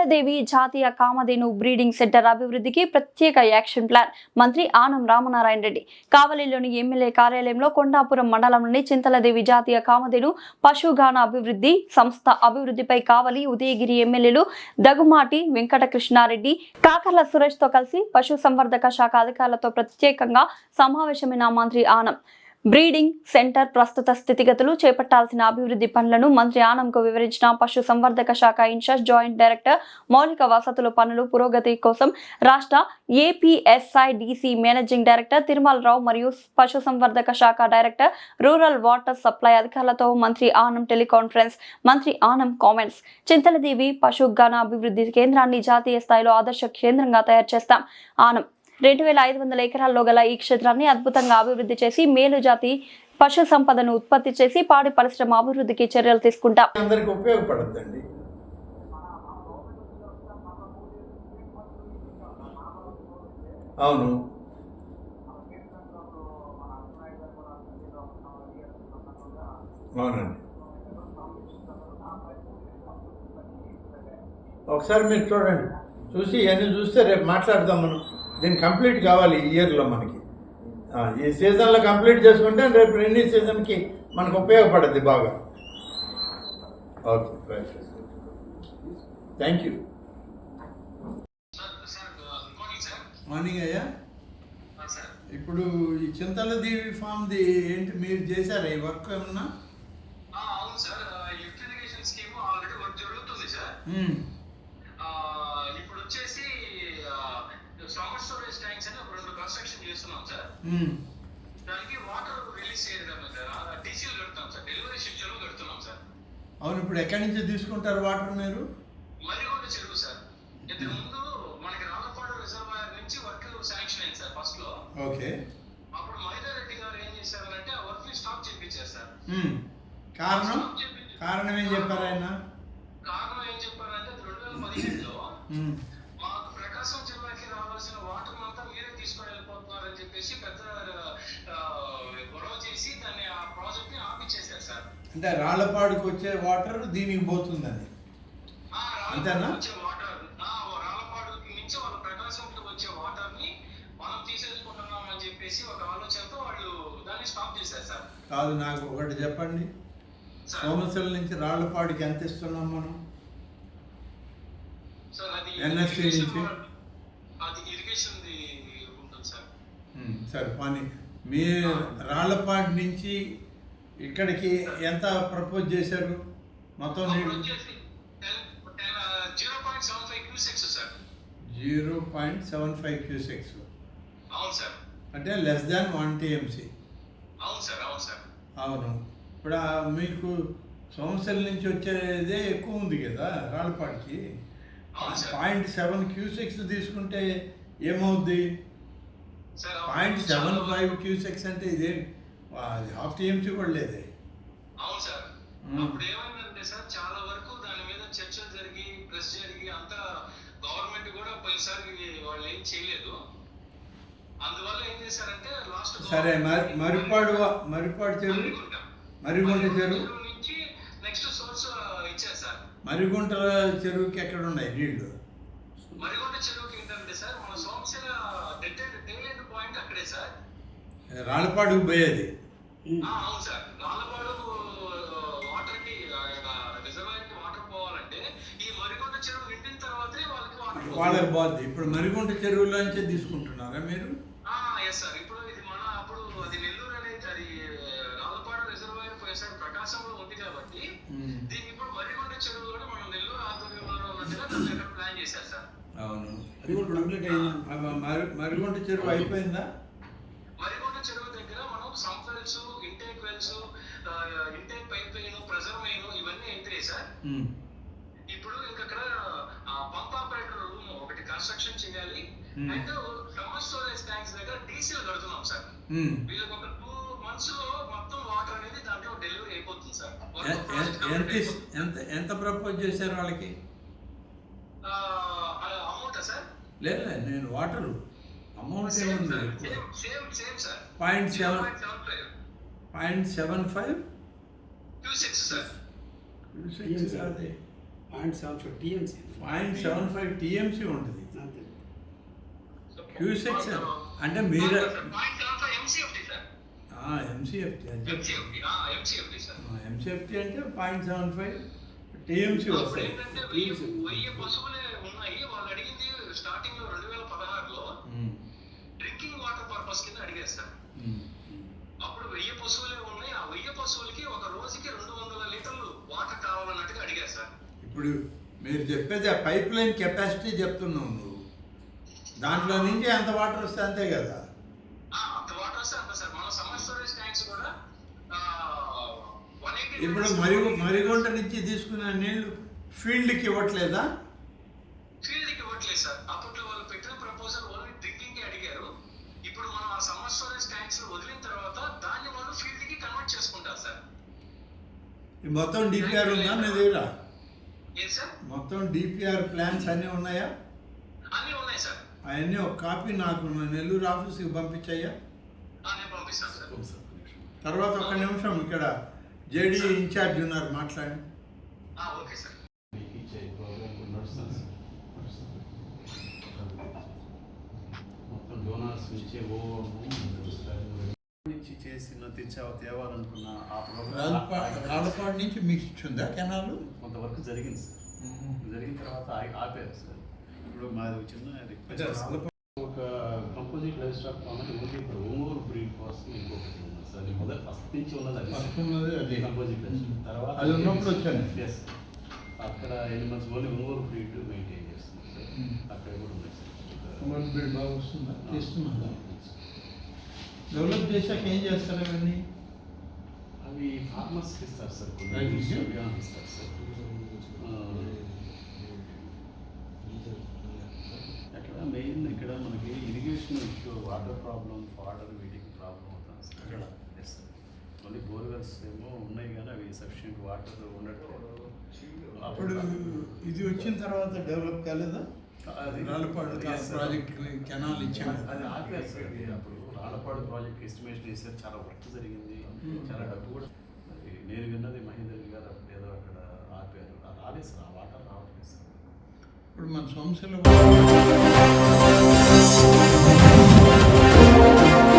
చింతలదేవి జాతీయ Kamadhenu breeding centre అభివృద్ధికి ప్రత్యేక యాక్షన్ ప్లాన్ మంత్రి ఆనం రామనారాయణ రెడ్డి కావలిలోని ఎమ్మెల్యే కార్యాలయంలో కొండాపురం మండలంలోని చింతలదేవి జాతీయ కామధేను పశుగాన అభివృద్ధి సంస్థ అభివృద్ధిపై కావలి ఉదయగిరి ఎమ్మెల్యేలు దగుమాటి వెంకటకృష్ణారెడ్డి కాకర్ల సురేష్ తో కలిసి పశు సంవర్ధక శాఖ అధికారులతో ప్రత్యేకంగా సమావేశమైన మంత్రి ఆనం బ్రీడింగ్ సెంటర్ ప్రస్తుత స్థితిగతులు చేపట్టాల్సిన అభివృద్ధి పనులను మంత్రి ఆనంకు వివరించిన పశు సంవర్ధక శాఖ ఇన్ఛార్జ్ జాయింట్ డైరెక్టర్ మౌలిక వసతుల పనులు పురోగతి కోసం రాష్ట్ర ఏపీఎస్ఐడిసి మేనేజింగ్ డైరెక్టర్ తిరుమలరావు మరియు పశు సంవర్ధక శాఖ డైరెక్టర్ రూరల్ వాటర్ సప్లై అధికారులతో మంత్రి ఆనం టెలికాన్ఫరెన్స్. మంత్రి ఆనం కామెంట్స్. చింతలదేవి పశుగణ అభివృద్ధి కేంద్రాన్ని జాతీయ స్థాయిలో ఆదర్శ కేంద్రంగా తయారు చేస్తాం. ఆనం 2500 ఎకరాల్లో గల ఈ క్షేత్రాన్ని అద్భుతంగా అభివృద్ధి చేసి మేలు జాతి పశు సంపదను ఉత్పత్తి చేసి పాడి పరిశ్రమ అభివృద్ధికి చర్యలు తీసుకుంటాం. అందరికి ఉపయోగపడుతుందండి. అవును, అవునండి. ఒకసారి మీరు చూడండి, చూసి ఇవన్నీ చూస్తే రేపు మాట్లాడదాం. మనం దీన్ని కంప్లీట్ కావాలి ఈ ఇయర్లో. మనకి ఈ సీజన్లో కంప్లీట్ చేసుకుంటే రేపు రెన్నీ సీజన్కి మనకు ఉపయోగపడుద్ది బాగా. Okay, thank you. మార్నింగ్ అయ్యా. ఇప్పుడు ఈ చింతలదేవి ఫామ్ది ఏంటి, మీరు చేశారా ఈ వర్క్ ఏమన్నా? అవును sir, lift irrigation scheme already work జరుగుతుంది సార్. ఇప్పుడు వచ్చేసి సమ్మర్ స్టోరేజ్ ట్యాంక్స్ అని 2 కన్స్ట్రక్షన్ చేస్తున్నాం సార్. దానికి వాటర్ రిలీజ్ చేయడం సార్, డీసీలు కడుతున్నాం సార్, డెలివరీ షెడ్యూల్ కడుతున్నాం సార్. అవును, ఇప్పుడు ఎక్కడి నుంచి తీసుకుంటారు వాటర్ మీరు? మరిగొండ చెరువు సార్. ఇంతకు ముందు మనకి రాళ్ళపాడు రిజర్వాయర్ నుంచి వర్క్ శాంక్షన్ అయింది సార్ ఫస్ట్ లో. ఓకే. అప్పుడు మైదారెడ్డి గారు ఏం చేశారంటే ఆ వర్క్ ని స్టాప్ చేయించారు సార్. కారణం ఏం చెప్పారు ఆయన? కారణం ఏం చెప్పారంటే 2015లో మాకు ప్రకాశం జిల్లాకి రావాల్సిన వాటర్ అంతా మీరే తీసుకొని వెళ్ళిపోతున్నారని చెప్పేసి పెద్ద గొడవ చేసి దాన్ని ఆ ప్రాజెక్ట్ ని ఆపిచ్చేశారు సార్. అంటే రాళ్లపాడుకు వచ్చే వాటర్ దీనికి పోతుందని అంతేనా? వచ్చే వాటర్ రాళ్లపాడు నుంచి వాళ్ళ ప్రకాశంకి వచ్చే వాటర్ ని మనం తీసేసుకుంటున్నాం అని చెప్పేసి ఒక ఆలోచనతో వాళ్ళు దాన్ని స్టాప్ చేశారు సార్. కాదు, నాకు ఒకటి చెప్పండి, సోమశిల నుంచి రాళ్లపాడుకి ఎంత ఇస్తున్నాం మనం? ఎన్ఎస్సి నుంచి అది ఇరిగేషన్ ఉంటుంది సార్. సరే, పని మీ రాళ్లపాడు నుంచి ఇక్కడికి ఎంత ప్రపోజ్ చేశారు మొత్తం? 0.75 క్యూసెక్స్ సార్. 0.75 క్యూసెక్స్. అవును సార్. అంటే లెస్ దాన్ 1 TMC. అవును సార్, అవును సార్. అవును. ఇప్పుడు మీకు సోమశిల నుంచి వచ్చేదే ఎక్కువ ఉంది కదా రాళ్ళపాడికి. 0.7 క్యూసెక్స్ తీసుకుంటే ఏమవుద్ది? 0.75 క్యూసెక్స్ అంటే ఇదే 1/2 TMC కూడా లేదే. అవును సార్. అప్పుడు ఏమైందంటే సార్, చాలా వరకు దాని మీద చర్చలు జరిగి ప్రెస్ జరిగి అంతా గవర్నమెంట్ కూడా పోయినసారి వాళ్ళు ఏం చేయలేదు. అందువల్ల ఏం చేశారంటే లాస్ట్ సరే మరిపాడు చెరువు, మరిగుంట చెరువు నుంచి నెక్స్ట్ సోర్స్ ఇచ్చారు సార్. మరిగుంట చెరువుకి ఎక్కడ ఉన్నాయి నీళ్లు? మరిగుంట చెరువుకి ఏంటంటే సార్, మన సోమశిల డెడ్ పాయింట్ అక్కడే సార్. రాళ్ళపాడుకు పోయేది. అవును సార్. రాళ్ళపాడు వాటర్ కి రిజర్వాయర్ కి వాటర్ పోవాలంటే ఈ మరిగుంట చెరువు నిండిన తర్వాతే వాళ్ళకి పోద్ది. ఇప్పుడు మరిగుంట చెరువులోంచే తీసుకుంటున్నారా మీరు? Yes sir. ఇప్పుడు ఇది అప్పుడు అది నెల్లూరు అనేది అది రాళ్ళపాడు రిజర్వాయర్ పోయేసారి ప్రకాశంలో ఉంది కాబట్టి దీన్ని ఇప్పుడు మరిగుంట చెరువులో మనం నెల్లూరు ఆధ్వర్యంలో ఉన్నట్టుగా దాన్ని ప్లాన్ చేశారు సార్. అవును, మరిగుంట చెరువు అయిపోయిందా? మరిగుంట చెరువు దగ్గర మనం sump wells, intake wells, intake pipe line, pressure line ఇవన్నీ ఎంట్రీ సార్. ఇప్పుడు ఇక్కడ పంప్ ఆపరేటర్ రూమ్ ఒకటి కన్స్ట్రక్షన్ చేయాలి. అండ్ సమ్మర్ స్టోరేజ్ ట్యాంక్స్ దగ్గర డీసీలు కడుతున్నాం సార్. వీళ్ళకి ఒక 2 months లో మొత్తం వాటర్ అనేది దాంట్లో డెలివరీ అయిపోతుంది సార్. ఎంత ప్రపోజ్ చేశారు వాళ్ళకి? Amount sir? లేదు, నేను వాటర్ అమౌంట్ ఏముంది? Same sir. 0.75 cusecs sir. 0.75 TMC 0.75 TMC ఉంటుంది. అంతే. క్యూసెక్స్ అంటే మీరు ఎంసీఎఫ్టీ సార్. ఎంసీఎఫ్టీ అంటే ఎంసీఎఫ్టీ సార్. ఎంసీఎఫ్టీ అంటే 0.75 టీఎంసీ అప్పుడు వస్తాయి. ఏంటంటే 1000 పశువులే ఉన్నాయి. వాళ్ళు అడిగింది స్టార్టింగ్ లో 2016లో డ్రింకింగ్ వాటర్ పర్పస్ కింద అడిగారు సార్. అప్పుడు 1000 పశువులే ఉన్నాయి. ఆ 1000 పశువులకి ఒక రోజుకి 200 లీటర్లు వాటర్ కావాలన్నట్టుగా అడిగారు సార్. ఇప్పుడు మీరు చెప్పేది ఆ పైప్ లైన్ కెపాసిటీ చెప్తున్నావు నువ్వు. దాంట్లో నుంచి ఎంత వాటర్ వస్తే అంతే కదా. అంత వాటర్ వస్తే అంత సార్. మన సమ్మర్ స్టోరేజ్ ట్యాంక్స్ కూడా 180 ఇప్పుడు మరిగొంట నుంచి తీసుకున్న నీళ్లు ఫీల్డ్కి ఇవ్వట్లేదా? ఫీల్డ్కి ఇవ్వట్లేదు సార్. అప్పట్లో వాళ్ళు పెట్టిన ప్రపోజల్ ఓన్లీ డ్రింకింగ్ కి అడిగారు. ఇప్పుడు మనం ఆ సమ్మర్ స్టోరేజ్ ట్యాంక్స్ వదిలిన తర్వాత దాన్ని వాళ్ళు ఫీల్డ్ కి కన్వర్ట్ చేసుకుంటారు సార్. ఈ మొత్తం డిపిఆర్ ఉందా మీ దగ్గర? ఏం సార్? మొత్తం డిపిఆర్ ప్లాన్స్ అన్నీ ఉన్నాయా? అన్నీ ఉన్నాయి సార్. అవన్నీ ఒక కాపీ నాకు నెల్లూరు ఆఫీస్కి పంపించాయా? నేను పంపిస్తాను సార్. తర్వాత ఒక్క నిమిషం ఇక్కడ జేడీ ఇన్ఛార్జ్ ఉన్నారు, మాట్లాడండి. Okay sir. మొత్తం డోనర్స్ నుంచి నుంచి చేసిన తేవాలనుకున్న ఆ రాళ్ళపాడు నుంచి మీకు ఇచ్చిందా కెనాలు? కొంతవరకు జరిగింది సార్. జరిగిన తర్వాత ఆపారు సార్. ఇప్పుడు మాది చిన్న రిక్వెస్ట్, ఒక కంపోజిట్ లైఫ్ స్టాక్ ఫామ్ అని ఓన్లీ ఇప్పుడు ఒంగోలు బ్రీడ్ కోసం ఇంకొకటి ఉంది సార్. అది మొదటి ఫస్ట్ నుంచి ఉన్నది అది కంపోజిట్ లైఫ్ స్టాక్. తర్వాత అది ఉన్నప్పుడు వచ్చాను. ఎస్, అక్కడ animals only Ongole breed maintain చేస్తుంది సార్. అక్కడ కూడా ఉన్నాయి సార్. ఒంగోలు బ్రీడ్ బాగా వస్తుందా? చేస్తున్నా. డెవలప్ చేశాక ఏం చేస్తారు అవన్నీ? అవి ఫార్మర్స్కి ఇస్తారు సార్. ఇస్తారు సార్. అక్కడ మెయిన్ ఇక్కడ మనకి irrigation issue, water problem, fodder వీటికి ప్రాబ్లం అవుతుంది సార్ అక్కడ. Yes sir. మళ్ళీ బోర్వెల్స్ ఏమో ఉన్నాయి కానీ అవి సఫిషియెంట్ వాటర్ ఉండట్లేదు. అప్పుడు ఇది వచ్చిన తర్వాత డెవలప్ కాలేదా? అది రాళ్ళపాడు ప్రాజెక్ట్ కెనాల్ ఇచ్చాము. అది ఆపారు సార్. అప్పుడు రాళ్ళపాడు ప్రాజెక్ట్ ఎస్టిమేషన్ వేసారు. చాలా వర్క్ జరిగింది, చాలా డబ్బు కూడా. మరి నేను విన్నది మహేందర్ గారు అప్పుడు ఏదో అక్కడ ఆపారు. రాలేదు సార్, ఆ వాటర్ రావట్లేదు సార్. ఇప్పుడు మన సమస్యలు